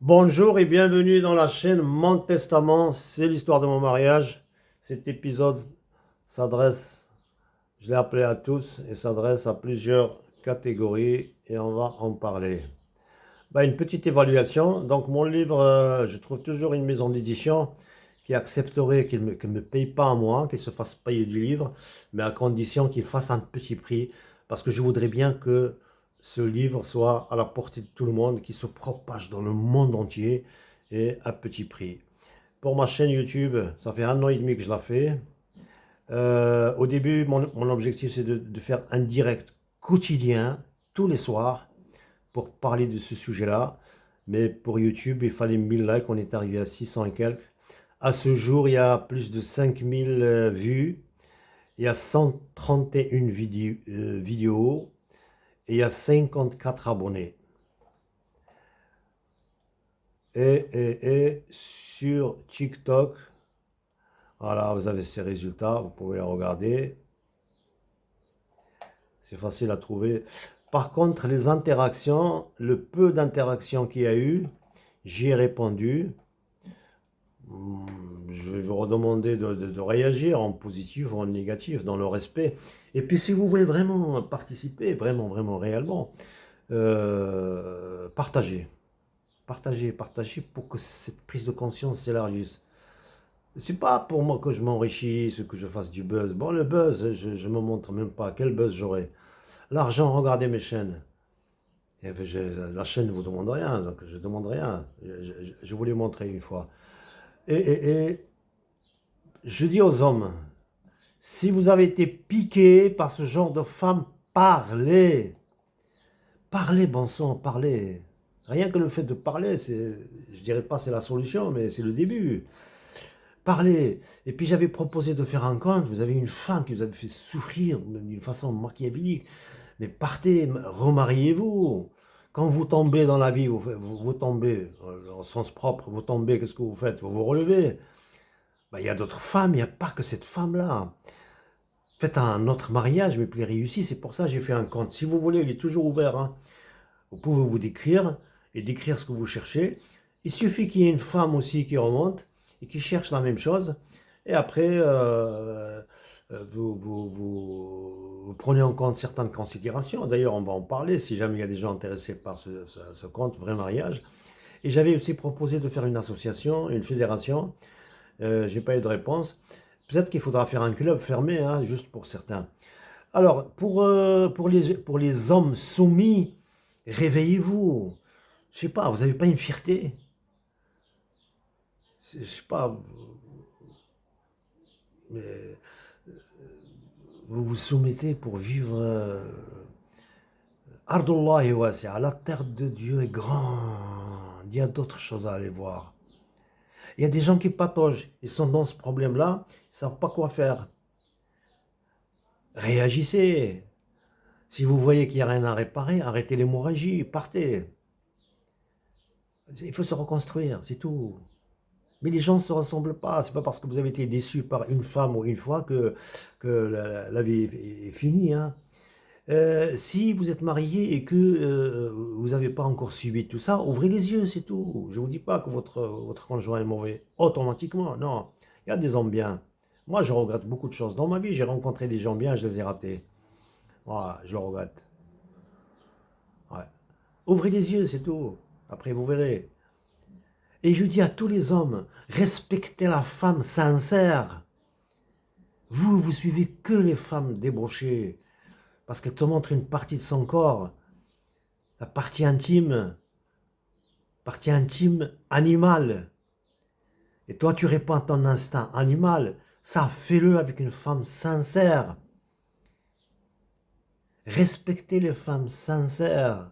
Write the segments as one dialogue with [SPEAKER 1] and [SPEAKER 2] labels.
[SPEAKER 1] Bonjour et bienvenue dans la chaîne Mon Testament, c'est l'histoire de mon mariage. Cet épisode s'adresse, je l'ai appelé à tous, et s'adresse à plusieurs catégories et on va en parler. Une petite évaluation. Donc mon livre, je trouve toujours une maison d'édition qui accepterait qu'il ne me paye pas à moi, qu'il se fasse payer du livre, mais à condition qu'il fasse un petit prix, parce que je voudrais bien que ce livre soit à la portée de tout le monde, qu'il se propage dans le monde entier et à petit prix. Pour ma chaîne YouTube, ça fait 1 an et demi que je la fais. Au début, mon objectif, c'est de faire un direct quotidien, tous les soirs, pour parler de ce sujet-là. Mais pour YouTube, il fallait 1000 likes, on est arrivé à 600 et quelques. À ce jour, il y a plus de 5000 vues, il y a 131 vidéos et il y a 54 abonnés. Et sur TikTok, voilà, vous avez ces résultats, vous pouvez les regarder. C'est facile à trouver. Par contre, les interactions, le peu d'interactions qu'il y a eu, j'y ai répondu. Je vais vous redemander de réagir en positif ou en négatif, dans le respect. Et puis si vous voulez vraiment participer, vraiment réellement, partagez. Partagez pour que cette prise de conscience s'élargisse. C'est pas pour moi que je m'enrichisse, que je fasse du buzz. Bon, le buzz, je me montre même pas. Quel buzz j'aurai? L'argent, regardez mes chaînes. Et puis, la chaîne ne vous demande rien, donc je ne demande rien. Je vous l'ai montré une fois. Et je dis aux hommes, si vous avez été piqué par ce genre de femme, parlez. Parlez, bon sang, parlez. Rien que le fait de parler, je dirais pas c'est la solution, mais c'est le début. Parlez. Et puis j'avais proposé de faire un compte. Vous avez une femme qui vous avait fait souffrir d'une façon machiavélique. Mais partez, remariez-vous. Quand vous tombez dans la vie, vous tombez, au sens propre, vous tombez, qu'est-ce que vous faites? Vous vous relevez. Il y a d'autres femmes, il n'y a pas que cette femme-là. Faites un autre mariage, mais plus réussi. C'est pour ça que j'ai fait un compte. Si vous voulez, il est toujours ouvert, hein. Vous pouvez vous décrire et décrire ce que vous cherchez. Il suffit qu'il y ait une femme aussi qui remonte et qui cherche la même chose. Et après, vous prenez en compte certaines considérations. D'ailleurs, on va en parler si jamais il y a des gens intéressés par ce compte, vrai mariage. Et j'avais aussi proposé de faire une association, une fédération. Je n'ai pas eu de réponse. Peut-être qu'il faudra faire un club fermé, hein, juste pour certains. Alors, pour les hommes soumis, réveillez-vous. Je sais pas, vous n'avez pas une fierté? Je sais pas, mais vous vous soumettez pour vivre. Ardullahi wasi'a, la terre de Dieu est grande. Il y a d'autres choses à aller voir. Il y a des gens qui pataugent, ils sont dans ce problème-là, ils ne savent pas quoi faire. Réagissez. Si vous voyez qu'il n'y a rien à réparer, arrêtez l'hémorragie, partez. Il faut se reconstruire, c'est tout. Mais les gens ne se ressemblent pas. C'est pas parce que vous avez été déçu par une femme ou une fois que la vie est finie, hein. Si vous êtes marié et que vous n'avez pas encore subi tout ça, ouvrez les yeux, c'est tout. Je ne vous dis pas que votre conjoint est mauvais, automatiquement, non. Il y a des hommes bien. Moi, je regrette beaucoup de choses dans ma vie. J'ai rencontré des gens bien, je les ai ratés. Voilà, je le regrette. Ouais. Ouvrez les yeux, c'est tout. Après, vous verrez. Et je dis à tous les hommes, respectez la femme sincère. Vous suivez que les femmes débauchées, parce qu'elles te montrent une partie de son corps, la partie intime animale. Et toi, tu réponds à ton instinct animal. Ça, fais-le avec une femme sincère. Respectez les femmes sincères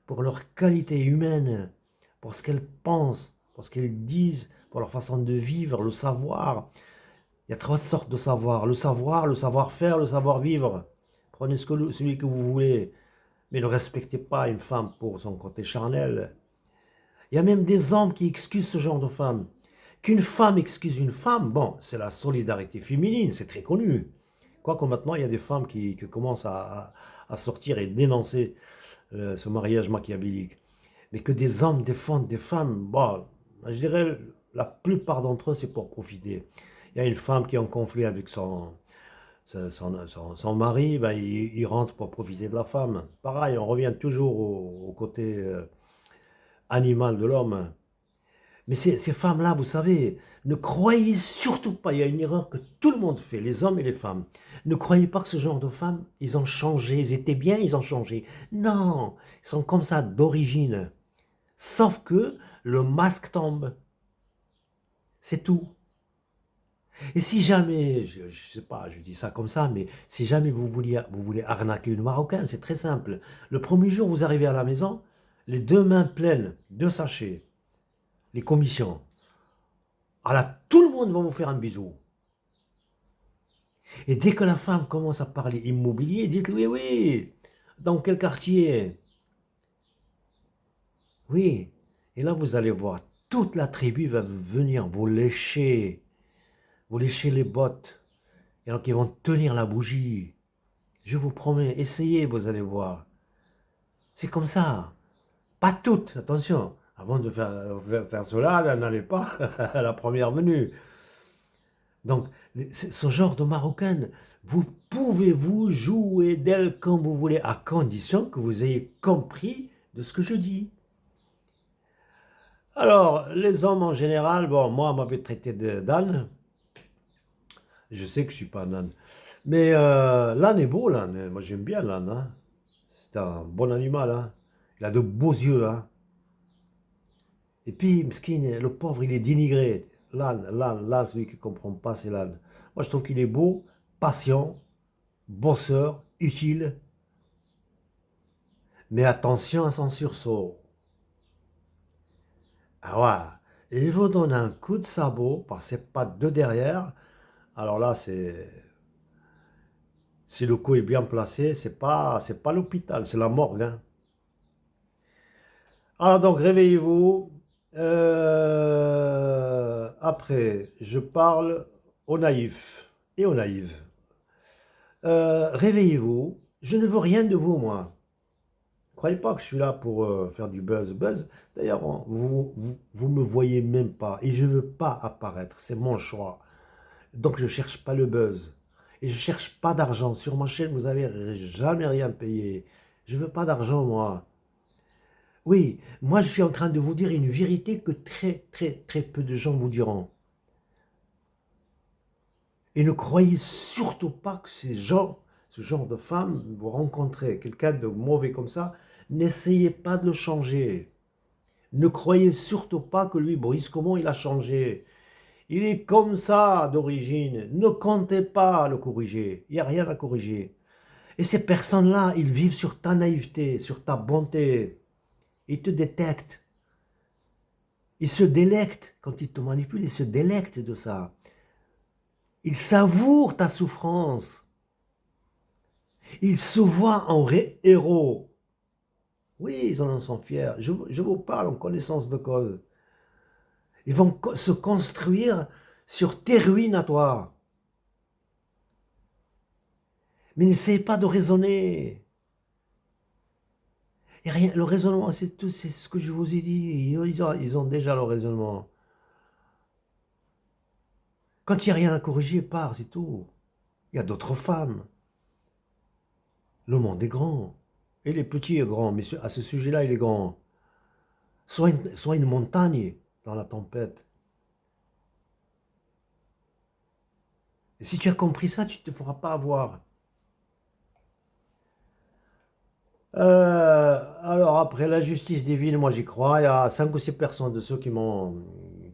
[SPEAKER 1] pour leur qualité humaine, pour ce qu'elles pensent, pour ce qu'elles disent, pour leur façon de vivre, le savoir. Il y a trois sortes de savoir. Le savoir-faire, le savoir-vivre. Prenez celui que vous voulez, mais ne respectez pas une femme pour son côté charnel. Il y a même des hommes qui excusent ce genre de femme. Qu'une femme excuse une femme, bon, c'est la solidarité féminine, c'est très connu. Quoique maintenant, il y a des femmes qui commencent à sortir et dénoncer ce mariage machiavélique. Mais que des hommes défendent des femmes, bon, je dirais la plupart d'entre eux, c'est pour profiter. Il y a une femme qui est en conflit avec son mari, ben, il rentre pour profiter de la femme. Pareil, on revient toujours au côté animal de l'homme. Mais ces femmes-là, vous savez, ne croyez surtout pas, il y a une erreur que tout le monde fait, les hommes et les femmes. Ne croyez pas que ce genre de femmes, ils ont changé, ils étaient bien, ils ont changé. Non, ils sont comme ça d'origine. Sauf que le masque tombe. C'est tout. Et si jamais, je ne sais pas, je dis ça comme ça, mais si jamais vous voulez arnaquer une Marocaine, c'est très simple. Le premier jour, vous arrivez à la maison, les deux mains pleines de sachets, les commissions. Alors là, tout le monde va vous faire un bisou. Et dès que la femme commence à parler immobilier, dites oui, oui. Dans quel quartier? Oui. Et là, vous allez voir, toute la tribu va venir vous lécher les bottes. Et donc, ils vont tenir la bougie. Je vous promets, essayez, vous allez voir. C'est comme ça. Pas toutes, attention. Avant de faire cela, n'allez pas à la première venue. Donc, ce genre de marocaine, vous pouvez vous jouer d'elle comme vous voulez, à condition que vous ayez compris de ce que je dis. Alors, les hommes en général, bon, moi, on m'avait traité d'âne. Je sais que je ne suis pas un âne. Mais l'âne est beau, l'âne. Moi, j'aime bien l'âne, hein. C'est un bon animal, hein. Il a de beaux yeux, hein. Et puis, Mskin, le pauvre, il est dénigré. L'âne, celui qui ne comprend pas, c'est l'âne. Moi, je trouve qu'il est beau, patient, bosseur, utile. Mais attention à son sursaut. Ah ouais, il vous donne un coup de sabot par ses pattes de derrière. Alors là, si le coup est bien placé, c'est pas l'hôpital, c'est la morgue, hein. Alors donc, réveillez-vous. Après, je parle aux naïfs et aux naïves. Réveillez-vous. Je ne veux rien de vous, moi. Croyez pas que je suis là pour faire du buzz. Buzz, d'ailleurs, vous me voyez même pas. Et je ne veux pas apparaître. C'est mon choix. Donc, je ne cherche pas le buzz. Et je ne cherche pas d'argent. Sur ma chaîne, vous n'avez jamais rien payé. Je ne veux pas d'argent, moi. Oui, moi, je suis en train de vous dire une vérité que très, très, très peu de gens vous diront. Et ne croyez surtout pas que ces gens, ce genre de femmes, vous rencontrez quelqu'un de mauvais comme ça, n'essayez pas de le changer. Ne croyez surtout pas que lui, Brice, comment il a changé. Il est comme ça d'origine. Ne comptez pas le corriger. Il n'y a rien à corriger. Et ces personnes-là, ils vivent sur ta naïveté, sur ta bonté. Ils te détectent. Ils se délectent. Quand ils te manipulent, ils se délectent de ça. Ils savourent ta souffrance. Ils se voient en héros. Oui, ils en sont fiers. Je vous parle en connaissance de cause. Ils vont se construire sur tes ruines à toi. Mais n'essayez pas de raisonner. Et rien, le raisonnement, c'est tout, c'est ce que je vous ai dit. Ils ont déjà le raisonnement. Quand il n'y a rien à corriger, pars, c'est tout. Il y a d'autres femmes. Le monde est grand. Et les petits est grand, mais à ce sujet-là, il est grand. Sois une montagne dans la tempête. Et si tu as compris ça, tu ne te feras pas avoir. Alors après la justice divine, moi j'y crois. Il y a 5 ou 6 personnes de ceux qui m'ont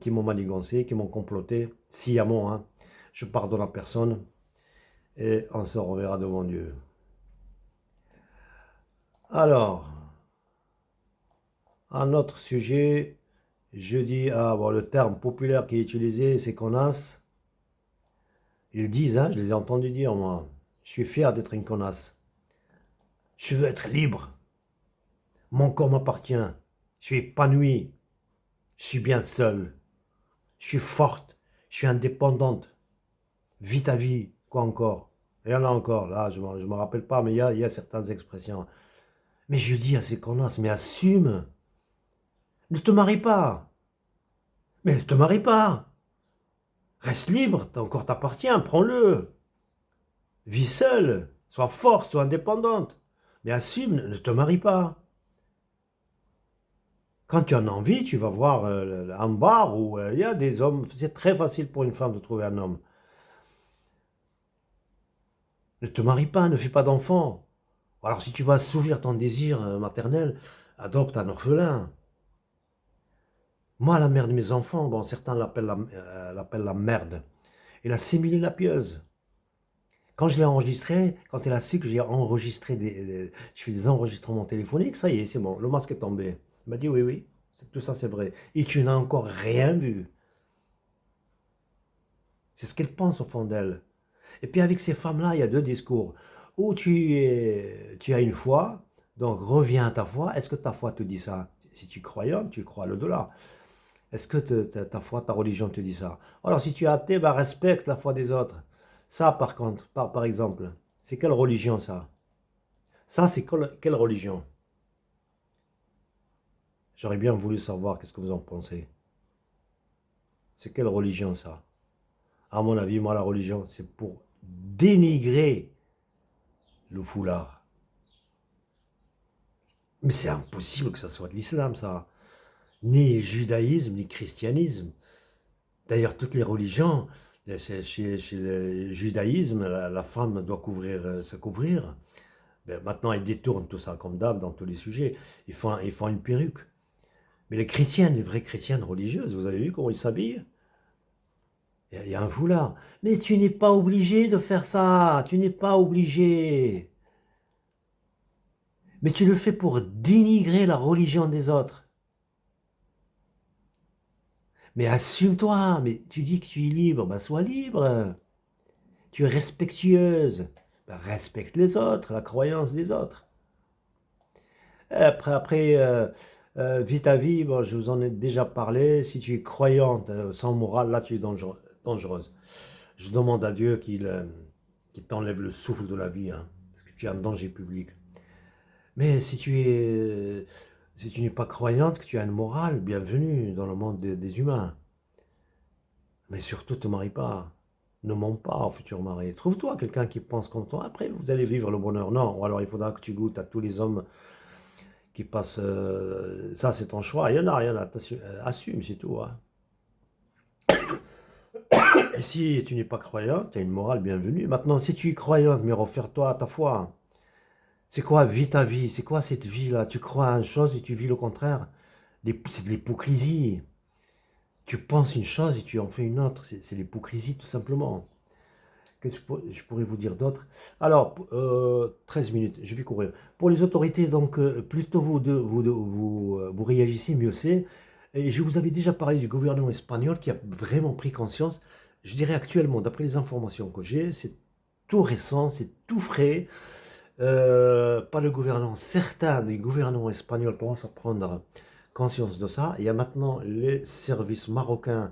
[SPEAKER 1] manigancé, qui m'ont comploté, sciemment, hein. Je pardonne à personne et on se reverra devant Dieu. Alors, un autre sujet, je dis, bon, le terme populaire qui est utilisé, c'est connasse. Ils disent, hein, je les ai entendus dire, moi, je suis fier d'être une connasse. Je veux être libre. Mon corps m'appartient. Je suis épanoui. Je suis bien seul. Je suis forte. Je suis indépendante. Vis ta vie. Quoi encore? Il y en a encore. Là, je ne me rappelle pas, mais il y a certaines expressions. Mais je dis à ces connasses, mais assume. Ne te marie pas. Mais ne te marie pas. Reste libre, ton corps t'appartient, prends-le. Vis seule, sois forte, sois indépendante. Mais assume, ne te marie pas. Quand tu en as envie, tu vas voir un bar où il y a des hommes. C'est très facile pour une femme de trouver un homme. Ne te marie pas, ne fais pas d'enfant. Alors si tu vas assouvir ton désir maternel, adopte un orphelin. Moi, la mère de mes enfants, bon, certains l'appellent la merde. Elle a simulé la pieuse. Quand je l'ai enregistré, quand elle a su que j'ai enregistré je fais des enregistrements téléphoniques, ça y est, c'est bon, le masque est tombé. Elle m'a dit oui, oui, tout ça c'est vrai. Et tu n'as encore rien vu. C'est ce qu'elle pense au fond d'elle. Et puis avec ces femmes-là, il y a deux discours. Ou tu as une foi, donc reviens à ta foi. Est-ce que ta foi te dit ça? Si tu es croyant, tu crois à l'au-delà. Est-ce que ta foi, ta religion te dit ça? Alors si tu es athée, bah, respecte la foi des autres. Ça par contre, par exemple, c'est quelle religion ça? Ça c'est quelle religion? J'aurais bien voulu savoir qu'est-ce que vous en pensez. C'est quelle religion ça? À mon avis, moi la religion, c'est pour dénigrer le foulard. Mais c'est impossible que ça soit de l'islam, ça. Ni judaïsme, ni christianisme. D'ailleurs, toutes les religions, chez le judaïsme, la femme doit se couvrir. Ben, maintenant, ils détournent tout ça, comme d'hab, dans tous les sujets. Ils font une perruque. Mais les chrétiennes, les vraies chrétiennes religieuses, vous avez vu comment ils s'habillent? Il y a un foulard. Mais tu n'es pas obligé de faire ça. Tu n'es pas obligé. Mais tu le fais pour dénigrer la religion des autres. Mais assume-toi. Mais tu dis que tu es libre. Ben, sois libre. Tu es respectueuse. Ben, respecte les autres, la croyance des autres. Vis ta vie, bon, je vous en ai déjà parlé. Si tu es croyante, sans morale, là tu es dangereuse. Je demande à Dieu qu'il t'enlève le souffle de la vie, hein, parce que tu es un danger public. Mais si tu n'es pas croyante, que tu as une morale, bienvenue dans le monde des humains. Mais surtout, ne te marie pas. Ne mens pas au futur mari. Trouve-toi quelqu'un qui pense comme toi. Après, vous allez vivre le bonheur. Non, ou alors il faudra que tu goûtes à tous les hommes qui passent. Ça, c'est ton choix. Il y en a. Assume, c'est tout. Hein. Et si tu n'es pas croyant, tu as une morale bienvenue. Maintenant, si tu es croyante, mais refaire-toi à ta foi. C'est quoi, vis ta vie? C'est quoi cette vie-là? Tu crois à une chose et tu vis le contraire. C'est de l'hypocrisie. Tu penses une chose et tu en fais une autre. C'est l'hypocrisie, tout simplement. Qu'est-ce que je pourrais vous dire d'autre? Alors, 13 minutes, je vais courir. Pour les autorités, donc, plus tôt vous réagissez, mieux c'est. Et je vous avais déjà parlé du gouvernement espagnol qui a vraiment pris conscience. Je dirais actuellement, d'après les informations que j'ai, c'est tout récent, c'est tout frais. Pas le gouvernement, certains des gouvernements espagnols commencent à prendre conscience de ça. Il y a maintenant les services marocains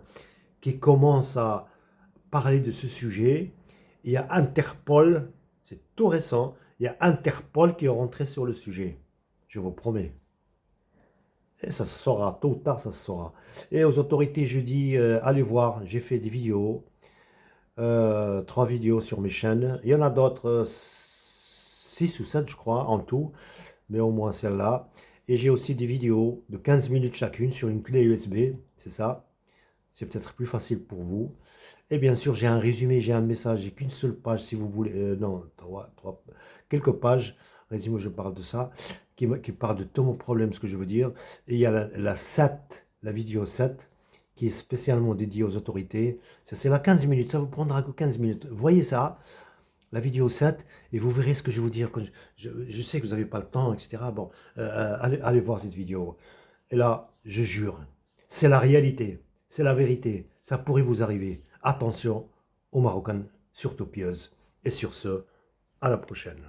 [SPEAKER 1] qui commencent à parler de ce sujet. Il y a Interpol, c'est tout récent, il y a Interpol qui est rentré sur le sujet. Je vous promets. Et ça se saura, tôt ou tard, ça se saura. Et aux autorités, je dis, allez voir, j'ai fait des vidéos, 3 vidéos sur mes chaînes. Il y en a d'autres, 6 ou 7, je crois, en tout, mais au moins celle-là. Et j'ai aussi des vidéos de 15 minutes chacune sur une clé USB, c'est ça. C'est peut-être plus facile pour vous. Et bien sûr, j'ai un résumé, j'ai un message, j'ai qu'une seule page si vous voulez. Non, quelques pages. Résumé, je parle de ça, qui parle de tout mon problème, ce que je veux dire. Et il y a la 7, la vidéo 7, qui est spécialement dédiée aux autorités. Ça, c'est la 15 minutes, ça vous prendra que 15 minutes. Voyez ça, la vidéo 7, et vous verrez ce que je vais vous dire. Je sais que vous n'avez pas le temps, etc. Bon, allez voir cette vidéo. Et là, je jure, c'est la réalité, c'est la vérité. Ça pourrait vous arriver. Attention aux Marocaines, surtout pieuses. Et sur ce, à la prochaine.